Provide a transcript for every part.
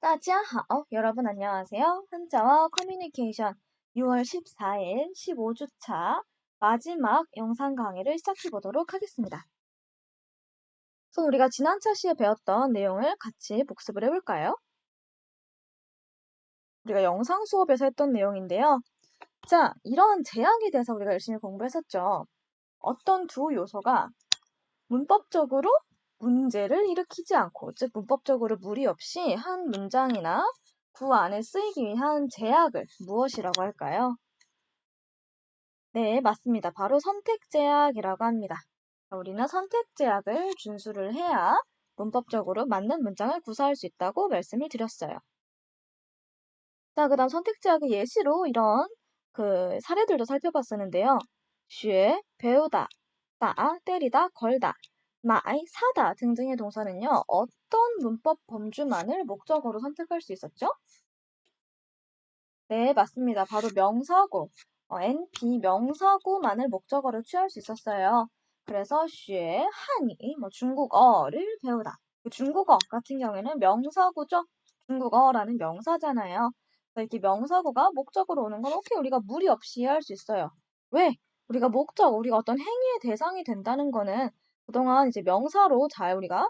따지하오. 여러분 안녕하세요. 한자와 커뮤니케이션 6월 14일 15주차 마지막 영상 강의를 시작해 보도록 하겠습니다. 그래서 우리가 지난 차시에 배웠던 내용을 같이 복습을 해볼까요? 우리가 영상 수업에서 했던 내용인데요. 자, 이런 제약에 대해서 우리가 열심히 공부했었죠. 어떤 두 요소가 문법적으로 문제를 일으키지 않고, 즉 문법적으로 무리 없이 한 문장이나 구 안에 쓰이기 위한 제약을 무엇이라고 할까요? 네, 맞습니다. 바로 선택제약이라고 합니다. 우리는 선택제약을 준수를 해야 문법적으로 맞는 문장을 구사할 수 있다고 말씀을 드렸어요. 자, 그 다음 선택제약의 예시로 이런 사례들도 살펴봤었는데요. 쉐, 배우다, 따, 때리다, 걸다, 마이, 사다 등등의 동사는요. 어떤 문법 범주만을 목적어로 선택할 수 있었죠? 네, 맞습니다. 바로 명사구, NP 명사구만을 목적어로 취할 수 있었어요. 그래서 쉐, 한이, 중국어를 배우다. 중국어 같은 경우에는 명사구죠. 중국어라는 명사잖아요. 그래서 이렇게 명사구가 목적으로 오는 건 오케이, 우리가 무리 없이 할 수 있어요. 왜? 우리가 어떤 행위의 대상이 된다는 거는 그동안 이제 명사로 잘 그러니까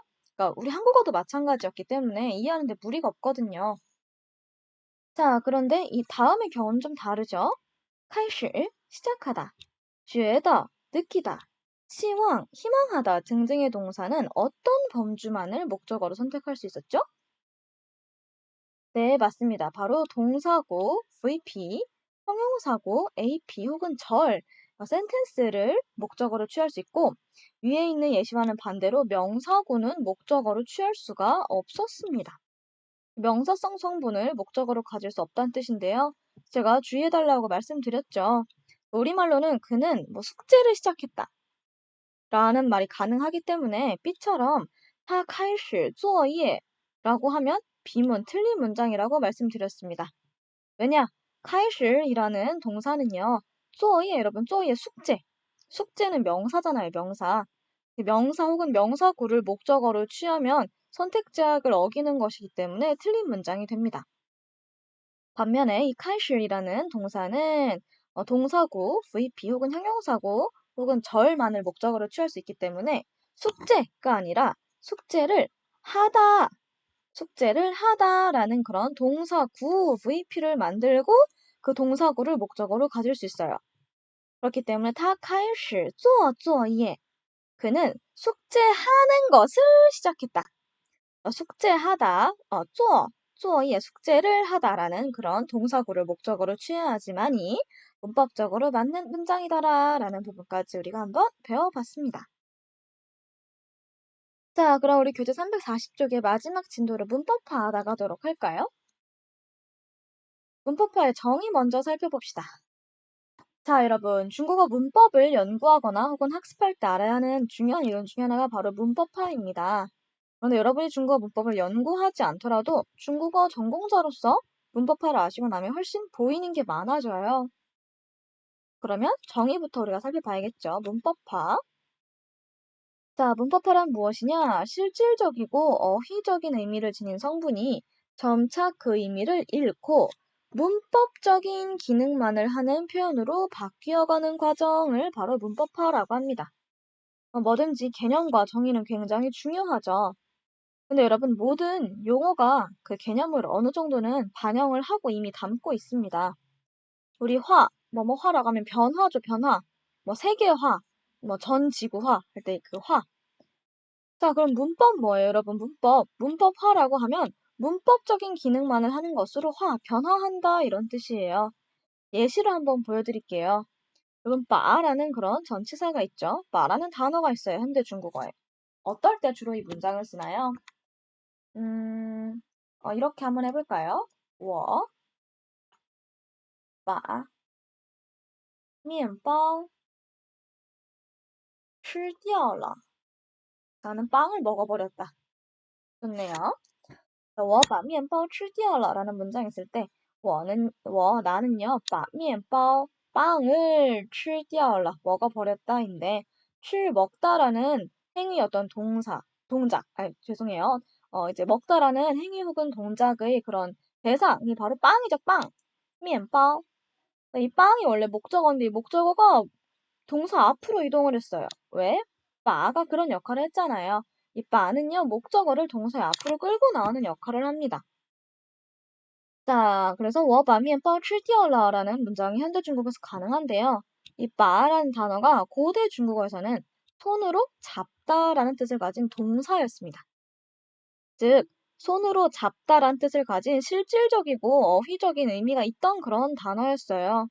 우리 한국어도 마찬가지였기 때문에 이해하는데 무리가 없거든요. 자, 그런데 이 다음의 경우는 좀 다르죠? 开始, 시작하다, 觉得, 느끼다, 希望, 희망하다 등등의 동사는 어떤 범주만을 목적어로 선택할 수 있었죠? 네, 맞습니다. 바로 동사고 VP, 형용사고 AP 혹은 절, 센텐스를 목적어로 취할 수 있고 위에 있는 예시와는 반대로 명사구는 목적어로 취할 수가 없었습니다. 명사성 성분을 목적어로 가질 수 없다는 뜻인데요. 제가 주의해달라고 말씀드렸죠. 우리말로는 그는 숙제를 시작했다 라는 말이 가능하기 때문에 B처럼 他开始作业 라고 하면 B문 틀린 문장이라고 말씀드렸습니다. 왜냐? 开始이라는 동사는요. 作业 여러분 作业 숙제. 숙제는 명사잖아요. 명사. 명사 혹은 명사구를 목적어로 취하면 선택제약을 어기는 것이기 때문에 틀린 문장이 됩니다. 반면에 이 开始이라는 동사는 동사구, VP 혹은 형용사구 혹은 절만을 목적어로 취할 수 있기 때문에 숙제가 아니라 숙제를 하다라는 그런 동사구, VP를 만들고 그 동사구를 목적어로 가질 수 있어요. 그렇기 때문에 他开始做作业 그는 숙제하는 것을 시작했다. 숙제하다, 作业 숙제를 하다라는 그런 동사구를 목적어로 취해야 하지만이 문법적으로 맞는 문장이더라라는 부분까지 우리가 한번 배워봤습니다. 자, 그럼 우리 교재 340쪽의 마지막 진도를 문법화 나가도록 할까요? 문법화의 정의 먼저 살펴봅시다. 자, 여러분, 중국어 문법을 연구하거나 혹은 학습할 때 알아야 하는 중요한 이론 중에 하나가 바로 문법화입니다. 그런데 여러분이 중국어 문법을 연구하지 않더라도 중국어 전공자로서 문법화를 아시고 나면 훨씬 보이는 게 많아져요. 그러면 정의부터 우리가 살펴봐야겠죠. 문법화. 자, 문법화란 무엇이냐? 실질적이고 어휘적인 의미를 지닌 성분이 점차 그 의미를 잃고 문법적인 기능만을 하는 표현으로 바뀌어가는 과정을 바로 문법화라고 합니다. 뭐든지 개념과 정의는 굉장히 중요하죠. 근데 여러분 모든 용어가 그 개념을 어느 정도는 반영을 하고 이미 담고 있습니다. 우리 화라고 하면 변화죠, 변화. 세계화, 전지구화 할 때 그 화. 자, 그럼 문법 뭐예요, 여러분? 문법화라고 하면 문법적인 기능만을 하는 것으로 변화한다 이런 뜻이에요. 예시를 한번 보여드릴게요. 여러분, 빠라는 그런 전치사가 있죠. 빠라는 단어가 있어요, 현대 중국어에. 어떨 때 주로 이 문장을 쓰나요? 이렇게 한번 해볼까요? 我把面包吃掉了. 나는 빵을 먹어버렸다. 좋네요. 我把面包吃掉了 라는 문장이 있을 때 나는요, 把面包 빵을 吃掉了 먹어버렸다인데 吃 먹다라는 행위 어떤 동작, 죄송해요. 이제 먹다라는 행위 혹은 동작의 그런 대상이 바로 빵이죠, 빵. 面包. 이 빵이 원래 목적어인데 이 목적어가 동사 앞으로 이동을 했어요. 왜? 빠가 그런 역할을 했잖아요. 이 빠는요, 목적어를 동사 앞으로 끌고 나오는 역할을 합니다. 자, 그래서 我把面包吃掉了라는 문장이 현대 중국어에서 가능한데요. 이 빠라는 단어가 고대 중국어에서는 손으로 잡다라는 뜻을 가진 동사였습니다. 즉, 손으로 잡다란 뜻을 가진 실질적이고 어휘적인 의미가 있던 그런 단어였어요.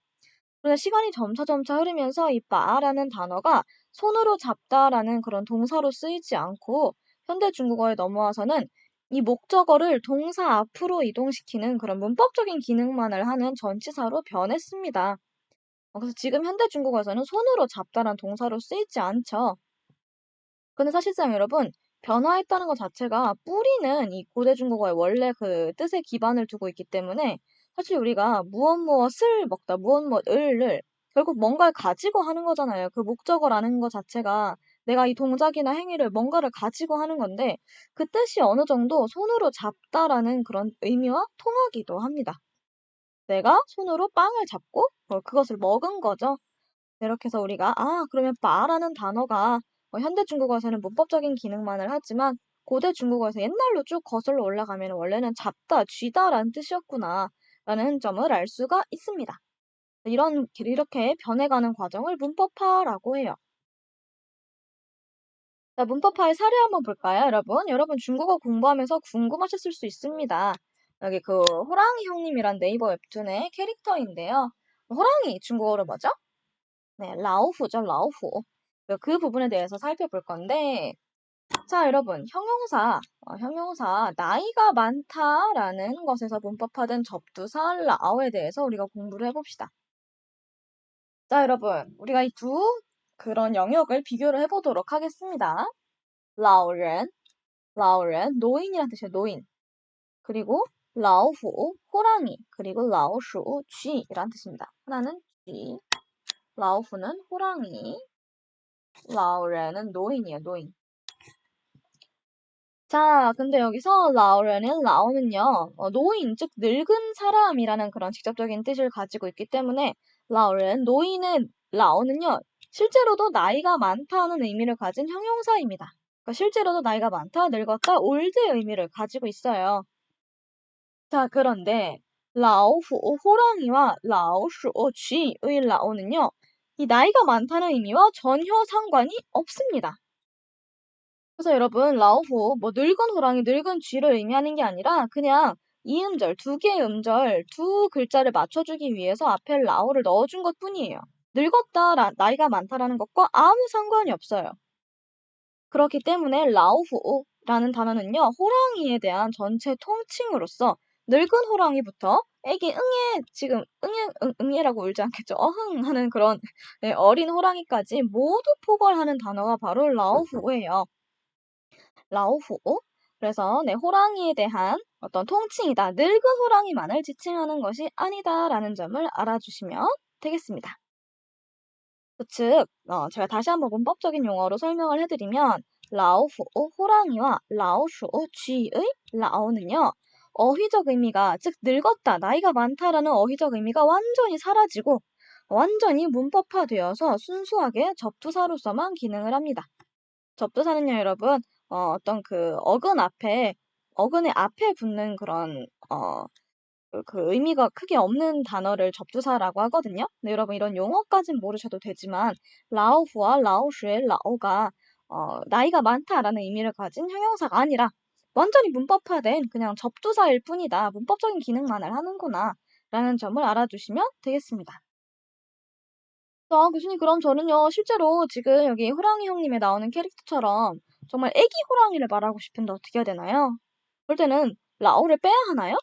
그런데 시간이 점차 흐르면서 이 빠라는 단어가 손으로 잡다라는 그런 동사로 쓰이지 않고 현대 중국어에 넘어와서는 이 목적어를 동사 앞으로 이동시키는 그런 문법적인 기능만을 하는 전치사로 변했습니다. 그래서 지금 현대 중국어에서는 손으로 잡다란 동사로 쓰이지 않죠. 근데 사실상 여러분, 변화했다는 것 자체가 뿌리는 이 고대 중국어의 원래 그 뜻에 기반을 두고 있기 때문에 사실 우리가 무엇을 먹다, 무엇을 결국 뭔가를 가지고 하는 거잖아요. 그 목적어라는 것 자체가 내가 이 동작이나 행위를 뭔가를 가지고 하는 건데 그 뜻이 어느 정도 손으로 잡다라는 그런 의미와 통하기도 합니다. 내가 손으로 빵을 잡고 그것을 먹은 거죠. 이렇게 해서 우리가 그러면 바라는 단어가 현대 중국어에서는 문법적인 기능만을 하지만 고대 중국어에서 옛날로 쭉 거슬러 올라가면 원래는 잡다, 쥐다라는 뜻이었구나 라는 점을 알 수가 있습니다. 이렇게 변해가는 과정을 문법화라고 해요. 자, 문법화의 사례 한번 볼까요, 여러분? 여러분 중국어 공부하면서 궁금하셨을 수 있습니다. 여기 그 호랑이 형님이란 네이버 웹툰의 캐릭터인데요. 호랑이 중국어로 뭐죠? 네, 라오후죠, 라오후. 그 부분에 대해서 살펴볼 건데, 자, 여러분, 형용사, 나이가 많다라는 것에서 문법화된 접두사 라오에 대해서 우리가 공부를 해봅시다. 자, 여러분, 우리가 이 두 그런 영역을 비교를 해보도록 하겠습니다. 라오ren, 노인이란 뜻이에요, 노인. 그리고 라오후, 호랑이, 그리고 라오슈, 쥐란 뜻입니다. 하나는 쥐, 라오후는 호랑이, 라오렌은 노인이에요, 노인. 자, 근데 여기서 라오는요, 노인, 즉 늙은 사람이라는 그런 직접적인 뜻을 가지고 있기 때문에 라오는요, 실제로도 나이가 많다는 의미를 가진 형용사입니다. 그러니까 실제로도 나이가 많다, 늙었다, 올드의 의미를 가지고 있어요. 자, 그런데 라오후, 호랑이와 라오슈, 쥐의 라오는요, 이 나이가 많다는 의미와 전혀 상관이 없습니다. 그래서 여러분, 라오후, 늙은 호랑이, 늙은 쥐를 의미하는 게 아니라 그냥 이음절, 두 개의 음절, 두 글자를 맞춰주기 위해서 앞에 라오를 넣어준 것 뿐이에요. 늙었다, 나이가 많다라는 것과 아무 상관이 없어요. 그렇기 때문에 라오후라는 단어는요, 호랑이에 대한 전체 통칭으로서 늙은 호랑이부터 애기 지금 응애라고 울지 않겠죠. 어흥 하는 그런 네, 어린 호랑이까지 모두 포괄하는 단어가 바로 라오후예요. 라오후. 그래서 네, 호랑이에 대한 어떤 통칭이다. 늙은 호랑이만을 지칭하는 것이 아니다라는 점을 알아주시면 되겠습니다. 즉, 제가 다시 한번 문법적인 용어로 설명을 해드리면 라오후, 호랑이와 라오슈, 쥐의 라오는요. 어휘적 의미가, 즉 늙었다, 나이가 많다라는 어휘적 의미가 완전히 사라지고 완전히 문법화되어서 순수하게 접두사로서만 기능을 합니다. 접두사는요, 여러분, 어떤 그 어근의 앞에 붙는 그런, 그 의미가 크게 없는 단어를 접두사라고 하거든요. 근데 여러분, 이런 용어까진 모르셔도 되지만, 라오후와 라오슈의 라오가, 나이가 많다라는 의미를 가진 형용사가 아니라, 완전히 문법화된 그냥 접두사일 뿐이다. 문법적인 기능만을 하는구나. 라는 점을 알아두시면 되겠습니다. 자, 교수님, 그럼 저는요, 실제로 지금 여기 호랑이 형님에 나오는 캐릭터처럼 정말 애기 호랑이를 말하고 싶은데 어떻게 해야 되나요? 그럴 때는 라오를 빼야 하나요?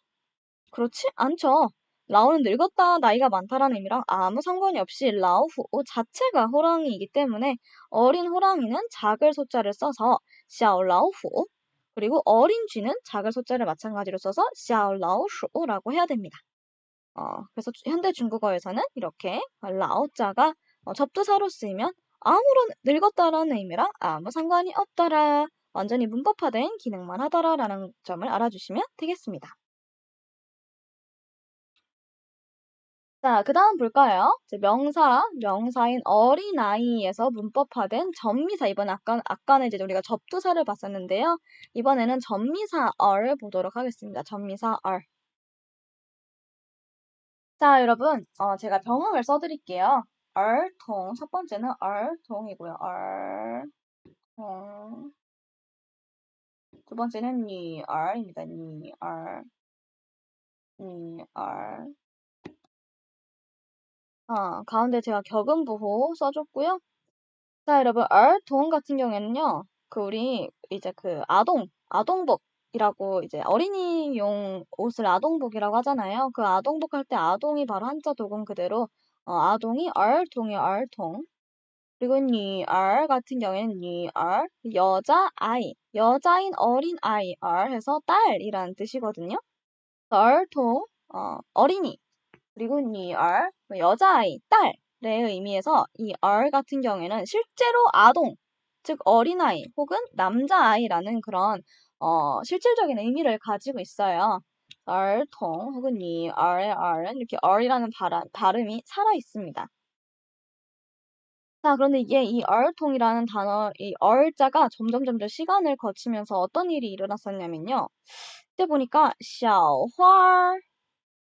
그렇지 않죠. 라오는 늙었다, 나이가 많다라는 의미랑 아무 상관이 없이 라오후 자체가 호랑이이기 때문에 어린 호랑이는 작을 소자를 써서 샤오라오후 그리고 어린 쥐는 작을 소자를 마찬가지로 써서 샤오라오슈라고 해야 됩니다. 그래서 현대 중국어에서는 이렇게 라오자가 접두사로 쓰이면 아무런 늙었다라는 의미랑 아무 상관이 없더라 완전히 문법화된 기능만 하더라라는 점을 알아주시면 되겠습니다. 자, 그 다음 볼까요? 이제 명사인 어린아이에서 문법화된 접미사. 이번에 아까는 이제 우리가 접두사를 봤었는데요. 이번에는 접미사어를 보도록 하겠습니다. 접미사어. 자, 여러분, 제가 병음을 써드릴게요. 얼통. 첫 번째는 얼통이고요. 얼통. 두 번째는 니얼입니다. 니얼. 니얼. 가운데 제가 격음부호 써줬고요. 자, 여러분,兒童 같은 경우에는요, 우리 이제 아동복이라고 이제 어린이용 옷을 아동복이라고 하잖아요. 그 아동복 할 때 아동이 바로 한자 도금 그대로, 아동이兒童이에요,兒童. 그리고 니얼 같은 경우에는 니얼, 여자인 어린아이, 해서 딸이라는 뜻이거든요.兒童, 어린이. 그리고 니얼, 여자아이, 딸의 의미에서 이 같은 경우에는 실제로 아동, 즉 어린아이 혹은 남자아이라는 그런 실질적인 의미를 가지고 있어요. 통 혹은 니얼의 은 이렇게 이라는 발음이 살아 있습니다. 자, 그런데 이게 이 통이라는 단어, 이 자가 점점 시간을 거치면서 어떤 일이 일어났었냐면요. 이때 보니까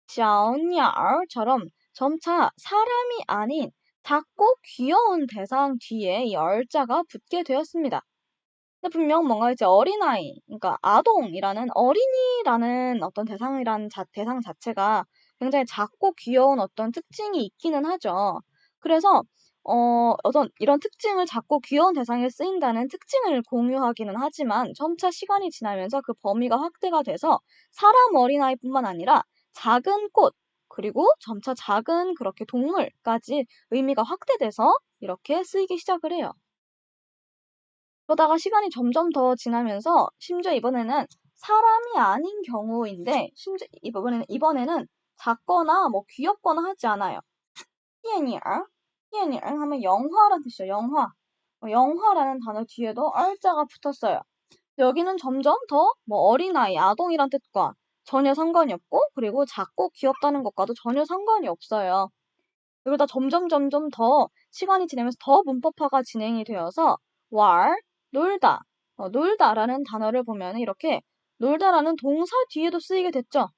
小鸟처럼 점차 사람이 아닌 작고 귀여운 대상 뒤에 이 얼자가 붙게 되었습니다. 근데 분명 뭔가 이제 어린아이, 그러니까 아동이라는 어린이라는 어떤 대상 자체가 굉장히 작고 귀여운 어떤 특징이 있기는 하죠. 그래서 어떤 이런 특징을 작고 귀여운 대상에 쓰인다는 특징을 공유하기는 하지만 점차 시간이 지나면서 그 범위가 확대가 돼서 사람 어린아이뿐만 아니라 작은 꽃, 그리고 점차 작은 그렇게 동물까지 의미가 확대돼서 이렇게 쓰이기 시작을 해요. 그러다가 시간이 점점 더 지나면서 심지어 이번에는 사람이 아닌 경우인데 심지어 이번에는 작거나 뭐 귀엽거나 하지 않아요. 희엔이얼 하면 영화라는 뜻이에요. 영화라는 단어 뒤에도 얼자가 붙었어요. 여기는 점점 더 뭐 어린아이, 아동이란 뜻과 전혀 상관이 없고 그리고 작고 귀엽다는 것과도 전혀 상관이 없어요. 그러다 점점 더 시간이 지나면서 더 문법화가 진행이 되어서 놀다, 놀다라는 단어를 보면 이렇게 놀다라는 동사 뒤에도 쓰이게 됐죠.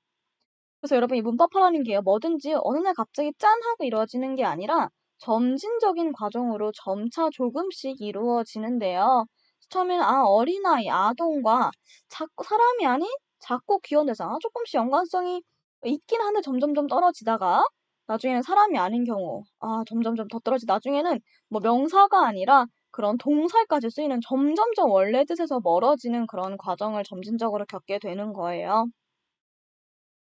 그래서 여러분 이 문법화라는 게요. 뭐든지 어느 날 갑자기 짠 하고 이루어지는 게 아니라 점진적인 과정으로 점차 조금씩 이루어지는데요. 처음에는 어린아이, 아동과 사람이 아닌 작고 귀여운 대상 조금씩 연관성이 있긴 한데 점점 떨어지다가 나중에는 사람이 아닌 경우 점점 더 떨어지다 나중에는 뭐 명사가 아니라 그런 동사까지 쓰이는 점점 원래 뜻에서 멀어지는 그런 과정을 점진적으로 겪게 되는 거예요.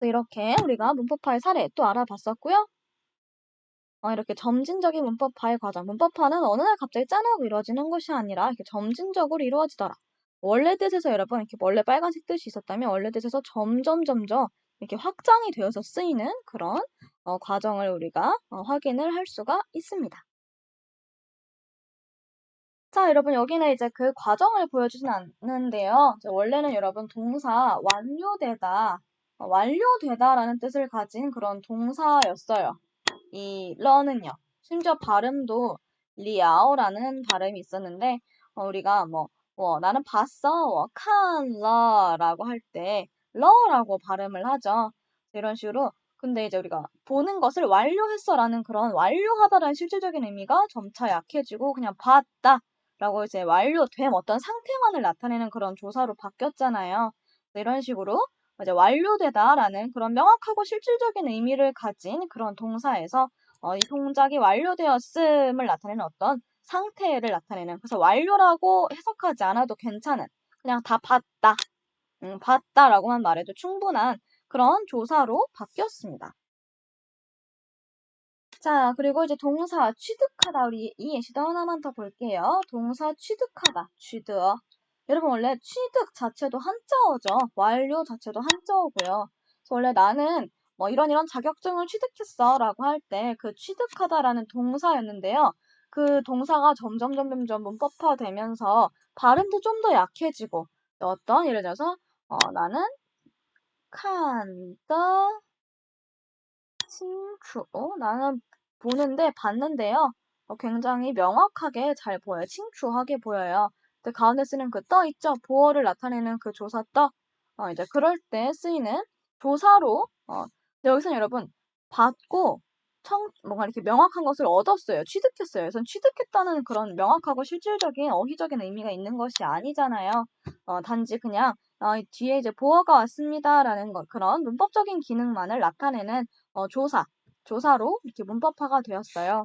이렇게 우리가 문법화의 사례 또 알아봤었고요. 이렇게 점진적인 문법화의 과정. 문법화는 어느 날 갑자기 짠하고 이루어지는 것이 아니라 이렇게 점진적으로 이루어지더라. 원래 뜻에서 여러분 이렇게 원래 빨간색 뜻이 있었다면 원래 뜻에서 점점 이렇게 확장이 되어서 쓰이는 그런 과정을 우리가 확인을 할 수가 있습니다. 자, 여러분 여기는 이제 그 과정을 보여주진 않는데요. 원래는 여러분 동사 완료되다라는 뜻을 가진 그런 동사였어요. 이 러는요. 심지어 발음도 리아오라는 발음이 있었는데 우리가 나는 봤어, 칸러라고 할 때 러라고 발음을 하죠. 이런 식으로 근데 이제 우리가 보는 것을 완료했어라는 그런 완료하다라는 실질적인 의미가 점차 약해지고 그냥 봤다라고 이제 완료됨 어떤 상태만을 나타내는 그런 조사로 바뀌었잖아요. 이런 식으로 이제 완료되다라는 그런 명확하고 실질적인 의미를 가진 그런 동사에서 이 동작이 완료되었음을 나타내는 어떤 상태를 나타내는 그래서 완료라고 해석하지 않아도 괜찮은 그냥 다 봤다라고만 말해도 충분한 그런 조사로 바뀌었습니다. 자, 그리고 이제 동사 취득하다 우리 이 예시도 하나만 더 볼게요. 동사 취득하다, 취득. 여러분 원래 취득 자체도 한자어죠. 완료 자체도 한자어고요. 그래서 원래 나는 뭐 이런 자격증을 취득했어 라고 할 때 그 취득하다라는 동사였는데요. 그 동사가 점점 문법화되면서 발음도 좀 더 약해지고 어떤 예를 들어서 나는 看的 清楚. 나는 보는데 봤는데요. 굉장히 명확하게 잘 보여요.清楚하게 보여요. 근데 가운데 쓰는 그 떠 있죠? 보어를 나타내는 그 조사 떠. 이제 그럴 때 쓰이는 조사로 근데 여기서는 여러분 받고 뭔가 이렇게 명확한 것을 얻었어요. 취득했어요. 그래서 취득했다는 그런 명확하고 실질적인 어휘적인 의미가 있는 것이 아니잖아요. 단지 그냥 뒤에 이제 보어가 왔습니다라는 그런 문법적인 기능만을 나타내는 조사로 이렇게 문법화가 되었어요.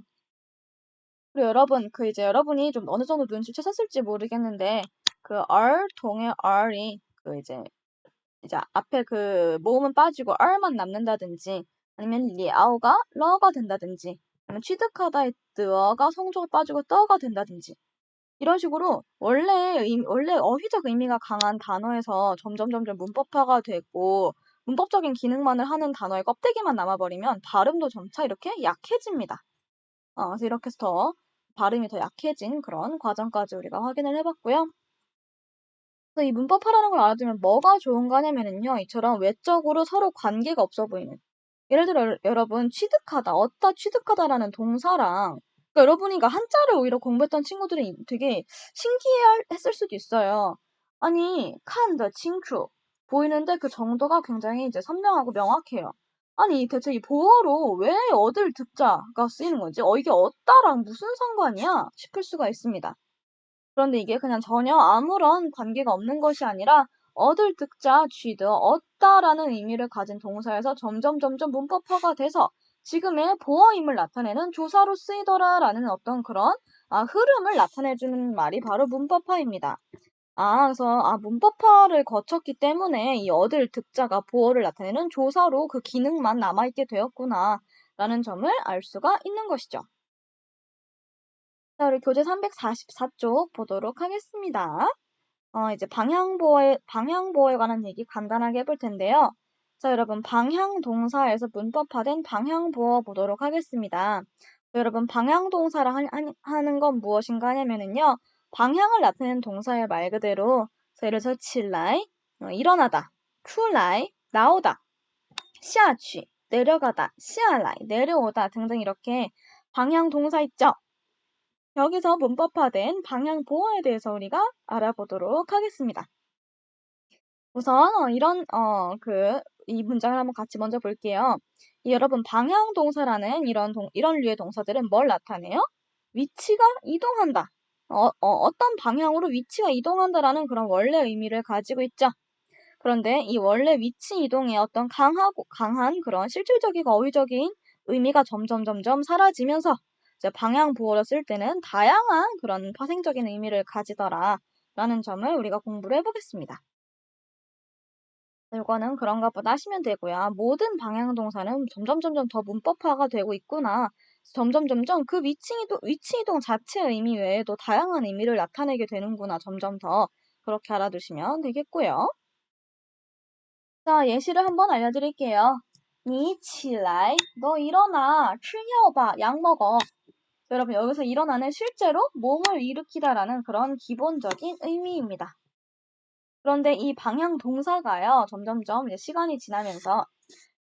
그리고 여러분, 이제 여러분이 좀 어느 정도 눈치채셨을지 모르겠는데, 그 R 동의 R이 이제 앞에 그 모음은 빠지고 R만 남는다든지, 아니면 리아오가 러가 된다든지, 아니면 취득하다의 뜨어가 성조가 빠지고 떠가 된다든지, 이런 식으로 원래 어휘적 의미가 강한 단어에서 점점 문법화가 되고 문법적인 기능만을 하는 단어의 껍데기만 남아버리면 발음도 점차 이렇게 약해집니다. 그래서 이렇게 해서 더 발음이 더 약해진 그런 과정까지 우리가 확인을 해봤고요. 그래서 이 문법화라는 걸 알아두면 뭐가 좋은가 하냐면요. 이처럼 외적으로 서로 관계가 없어 보이는. 예를 들어 여러분 취득하다, 얻다, 취득하다라는 동사랑 그러니까 여러분이 한자를 오히려 공부했던 친구들이 되게 신기해했을 수도 있어요. 아니, 칸더 칭추 보이는데 그 정도가 굉장히 이제 선명하고 명확해요. 아니, 대체 이 보어로 왜 얻을 득자가 쓰이는 건지, 이게 얻다랑 무슨 상관이야? 싶을 수가 있습니다. 그런데 이게 그냥 전혀 아무런 관계가 없는 것이 아니라 얻을 득자, 취득, 얻다라는 의미를 가진 동사에서 점점 문법화가 돼서 지금의 보어임을 나타내는 조사로 쓰이더라라는 어떤 그런 흐름을 나타내주는 말이 바로 문법화입니다. 그래서 문법화를 거쳤기 때문에 이 얻을 득자가 보어를 나타내는 조사로 그 기능만 남아있게 되었구나 라는 점을 알 수가 있는 것이죠. 자, 우리 교재 344쪽 보도록 하겠습니다. 이제 방향보호에 관한 얘기 간단하게 해볼 텐데요. 자, 여러분, 방향동사에서 문법화된 방향보호 보도록 하겠습니다. 여러분, 방향동사라 하는 건 무엇인가 하냐면요. 방향을 나타내는 동사의 말 그대로, 예를 들어서 起来, 일어나다, 出来, 나오다, 下去, 내려가다, 下来, 내려오다 등등 이렇게 방향동사 있죠? 여기서 문법화된 방향 보호에 대해서 우리가 알아보도록 하겠습니다. 우선 이 문장을 한번 같이 먼저 볼게요. 여러분 방향 동사라는 이런 류의 동사들은 뭘 나타내요? 위치가 이동한다. 어떤 방향으로 위치가 이동한다라는 그런 원래 의미를 가지고 있죠. 그런데 이 원래 위치 이동의 어떤 강한 그런 실질적이고 어휘적인 의미가 점점 사라지면서 이제 방향 보호를 쓸 때는 다양한 그런 파생적인 의미를 가지더라라는 점을 우리가 공부를 해보겠습니다. 이거는 그런가 보다 하시면 되고요. 모든 방향 동사는 점점 더 문법화가 되고 있구나. 점점 그 위치 이동 자체의 의미 외에도 다양한 의미를 나타내게 되는구나. 점점 더 그렇게 알아두시면 되겠고요. 자, 예시를 한번 알려드릴게요. 你起来, 너 일어나, 吃药吧, 약 먹어. 여러분 여기서 일어나는 실제로 몸을 일으키다라는 그런 기본적인 의미입니다. 그런데 이 방향 동사가요, 점점 이제 시간이 지나면서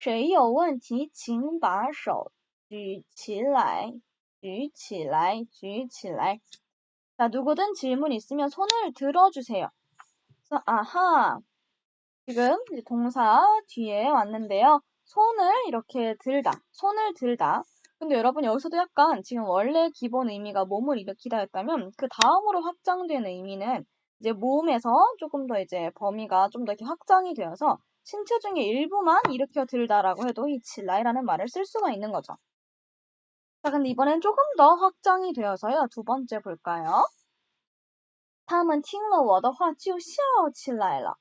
谁有问题请把手举起来, 举起来, 举起来. 자, 누구든 질문 있으면 손을 들어주세요. 그래서 지금 이제 동사 뒤에 왔는데요. 손을 이렇게 들다, 손을 들다. 근데 여러분 여기서도 약간 지금 원래 기본 의미가 몸을 일으키다 였다면 그 다음으로 확장된 의미는 이제 몸에서 조금 더 이제 범위가 좀 더 이렇게 확장이 되어서 신체 중의 일부만 일으켜 들다라고 해도 이 칠라이라는 말을 쓸 수가 있는 거죠. 자, 근데 이번엔 조금 더 확장이 되어서요. 두 번째 볼까요? 他们听了我的话就笑起来了.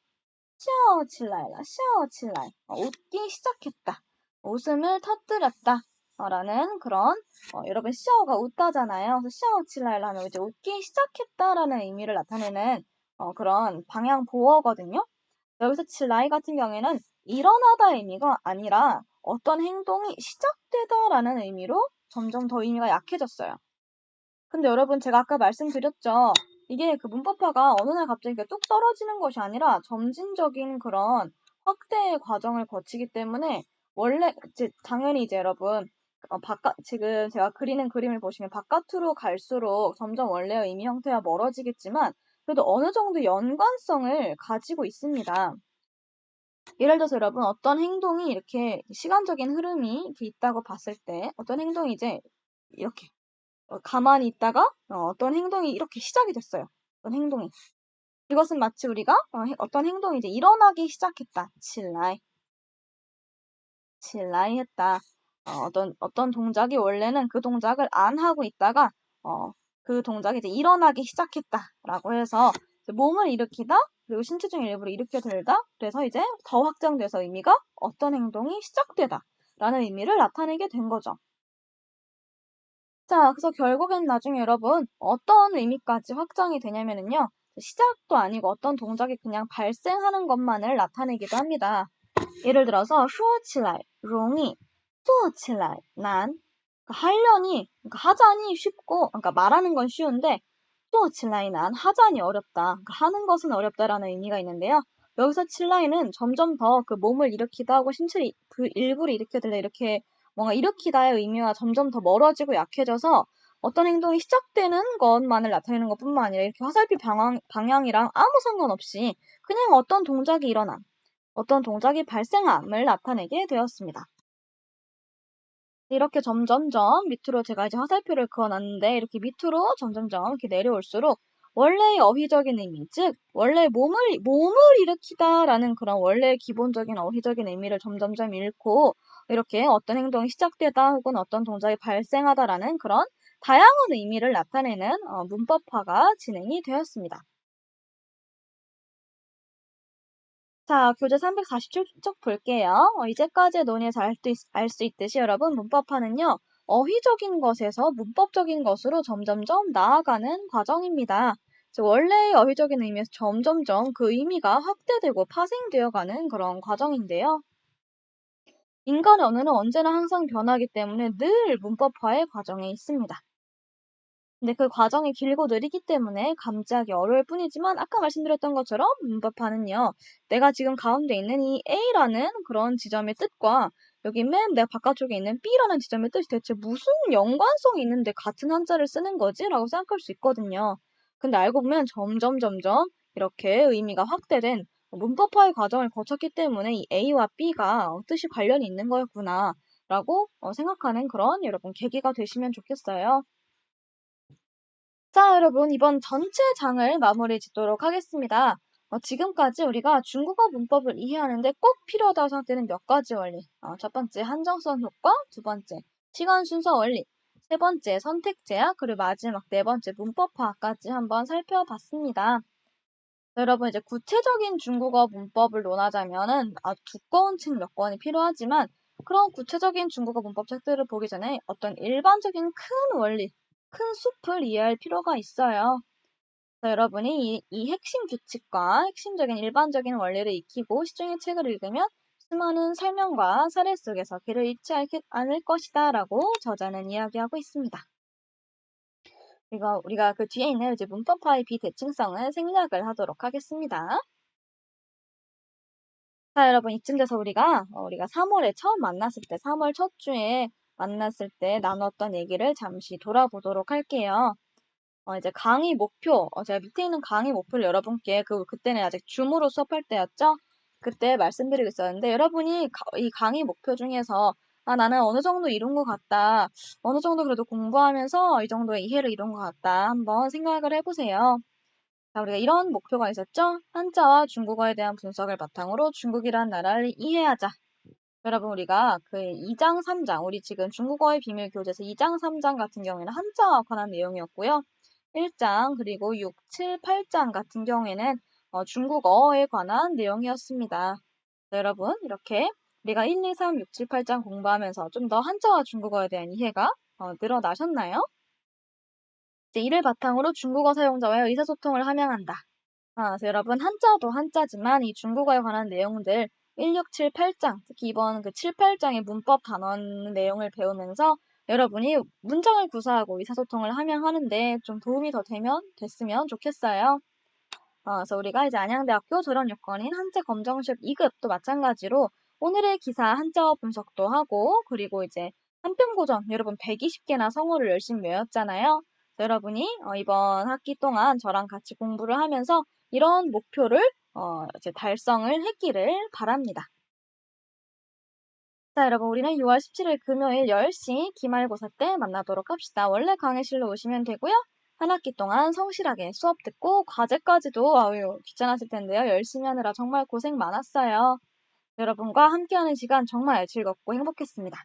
笑起来了, 笑起来. 웃기 시작했다. 웃음을 터뜨렸다. 라는 그런, 여러분, 笑가 웃다잖아요. 그래서 笑起来了 하면 이제 웃기 시작했다라는 의미를 나타내는 그런 방향 보어거든요. 여기서 起来 같은 경우에는 일어나다 의미가 아니라 어떤 행동이 시작되다라는 의미로 점점 더 의미가 약해졌어요. 근데 여러분 제가 아까 말씀드렸죠. 이게 그 문법화가 어느 날 갑자기 뚝 떨어지는 것이 아니라 점진적인 그런 확대의 과정을 거치기 때문에 원래 당연히 이제 여러분 지금 제가 그리는 그림을 보시면 바깥으로 갈수록 점점 원래의 의미 형태와 멀어지겠지만 그래도 어느 정도 연관성을 가지고 있습니다. 예를 들어서 여러분 어떤 행동이 이렇게 시간적인 흐름이 이렇게 있다고 봤을 때 어떤 행동이 이제 이렇게 가만히 있다가 어떤 행동이 이렇게 시작이 됐어요. 어떤 행동이. 이것은 마치 우리가 어떤 행동이 이제 일어나기 시작했다. 칠라이 했다. 어떤 동작이 원래는 그 동작을 안 하고 있다가 그 동작이 이제 일어나기 시작했다라고 해서 몸을 일으키다 그리고 신체적인 일부를 일으켜들다 그래서 이제 더 확장돼서 의미가 어떤 행동이 시작되다 라는 의미를 나타내게 된 거죠. 자, 그래서 결국엔 나중에 여러분 어떤 의미까지 확장이 되냐면은요. 시작도 아니고 어떤 동작이 그냥 발생하는 것만을 나타내기도 합니다. 예를 들어서 说起来 容易, 做起来 난. 하려니, 하자니 쉽고, 말하는 건 쉬운데 做起来 난, 하자니 어렵다. 하는 것은 어렵다라는 의미가 있는데요. 여기서 칠라이는 점점 더 그 몸을 일으키다 하고 신체를 그 일부를 일으켜들다 이렇게 뭔가 일으키다의 의미와 점점 더 멀어지고 약해져서 어떤 행동이 시작되는 것만을 나타내는 것뿐만 아니라 이렇게 화살표 방향이랑 아무 상관없이 그냥 어떤 동작이 일어남, 어떤 동작이 발생함을 나타내게 되었습니다. 이렇게 점점점 밑으로 제가 이제 화살표를 그어놨는데 이렇게 밑으로 점점점 이렇게 내려올수록 원래의 어휘적인 의미, 즉 원래 몸을 일으키다라는 그런 원래의 기본적인 어휘적인 의미를 점점점 잃고 이렇게 어떤 행동이 시작되다 혹은 어떤 동작이 발생하다라는 그런 다양한 의미를 나타내는 문법화가 진행이 되었습니다. 자, 교재 347쪽 볼게요. 이제까지의 논의에서 알 수 있듯이 여러분 문법화는요. 어휘적인 것에서 문법적인 것으로 점점점 나아가는 과정입니다. 즉 원래의 어휘적인 의미에서 점점점 그 의미가 확대되고 파생되어가는 그런 과정인데요. 인간의 언어는 언제나 항상 변하기 때문에 늘 문법화의 과정에 있습니다. 근데 그 과정이 길고 느리기 때문에 감지하기 어려울 뿐이지만 아까 말씀드렸던 것처럼 문법화는요. 내가 지금 가운데 있는 이 A라는 그런 지점의 뜻과 여기 맨 내가 바깥쪽에 있는 B라는 지점의 뜻이 대체 무슨 연관성이 있는데 같은 한자를 쓰는 거지? 라고 생각할 수 있거든요. 근데 알고 보면 점점 이렇게 의미가 확대된 문법화의 과정을 거쳤기 때문에 이 A와 B가 뜻이 관련이 있는 거였구나 라고 생각하는 그런 여러분 계기가 되시면 좋겠어요. 자, 여러분, 이번 전체 장을 마무리 짓도록 하겠습니다. 지금까지 우리가 중국어 문법을 이해하는데 꼭 필요하다고 생각되는 몇 가지 원리. 첫 번째, 한정성 효과. 두 번째, 시간 순서 원리. 세 번째, 선택 제약. 그리고 마지막 네 번째, 문법화까지 한번 살펴봤습니다. 여러분, 이제 구체적인 중국어 문법을 논하자면은 두꺼운 책 몇 권이 필요하지만 그런 구체적인 중국어 문법 책들을 보기 전에 어떤 일반적인 큰 원리, 큰 숲을 이해할 필요가 있어요. 여러분이 이 핵심 규칙과 핵심적인 일반적인 원리를 익히고 시중의 책을 읽으면 수많은 설명과 사례 속에서 길을 잃지 않을 것이다 라고 저자는 이야기하고 있습니다. 그리고 우리가 그 뒤에 있는 이제 문법화의 비대칭성을 생략을 하도록 하겠습니다. 자, 여러분, 이쯤 돼서 우리가 3월에 처음 만났을 때, 3월 첫 주에 만났을 때 나눴던 얘기를 잠시 돌아보도록 할게요. 이제 강의 목표, 제가 밑에 있는 강의 목표를 여러분께 그때는 아직 줌으로 수업할 때였죠? 그때 말씀드리고 있었는데 여러분이 이 강의 목표 중에서 나는 어느 정도 이룬 것 같다. 어느 정도 그래도 공부하면서 이 정도의 이해를 이룬 것 같다. 한번 생각을 해보세요. 자, 우리가 이런 목표가 있었죠? 한자와 중국어에 대한 분석을 바탕으로 중국이란 나라를 이해하자. 여러분, 우리가 그 2장, 3장, 우리 지금 중국어의 비밀 교재에서 2장, 3장 같은 경우에는 한자와 관한 내용이었고요. 1장, 그리고 6, 7, 8장 같은 경우에는 중국어에 관한 내용이었습니다. 여러분, 이렇게 우리가 1, 2, 3, 6, 7, 8장 공부하면서 좀 더 한자와 중국어에 대한 이해가 늘어나셨나요? 이제 이를 바탕으로 중국어 사용자와의 의사소통을 함양한다. 그래서 여러분 한자도 한자지만 이 중국어에 관한 내용들 1, 6, 7, 8장, 특히 이번 그 7, 8장의 문법 단원 내용을 배우면서 여러분이 문장을 구사하고 의사소통을 하면 하는데 좀 도움이 더 됐으면 좋겠어요. 그래서 우리가 이제 안양대학교 졸업 요건인 한자 검정시험 2급도 마찬가지로 오늘의 기사 한자어 분석도 하고 그리고 이제 한편고전 여러분 120개나 성어를 열심히 외웠잖아요. 여러분이 이번 학기 동안 저랑 같이 공부를 하면서 이런 목표를 이제 달성을 했기를 바랍니다. 자, 여러분, 우리는 6월 17일 금요일 10시 기말고사 때 만나도록 합시다. 원래 강의실로 오시면 되고요. 한 학기 동안 성실하게 수업 듣고 과제까지도 아유 귀찮았을 텐데요. 열심히 하느라 정말 고생 많았어요. 여러분과 함께하는 시간 정말 즐겁고 행복했습니다.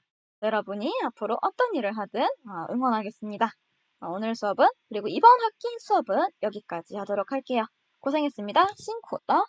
여러분이 앞으로 어떤 일을 하든 응원하겠습니다. 오늘 수업은 그리고 이번 학기 수업은 여기까지 하도록 할게요. 고생했습니다. 싱코더.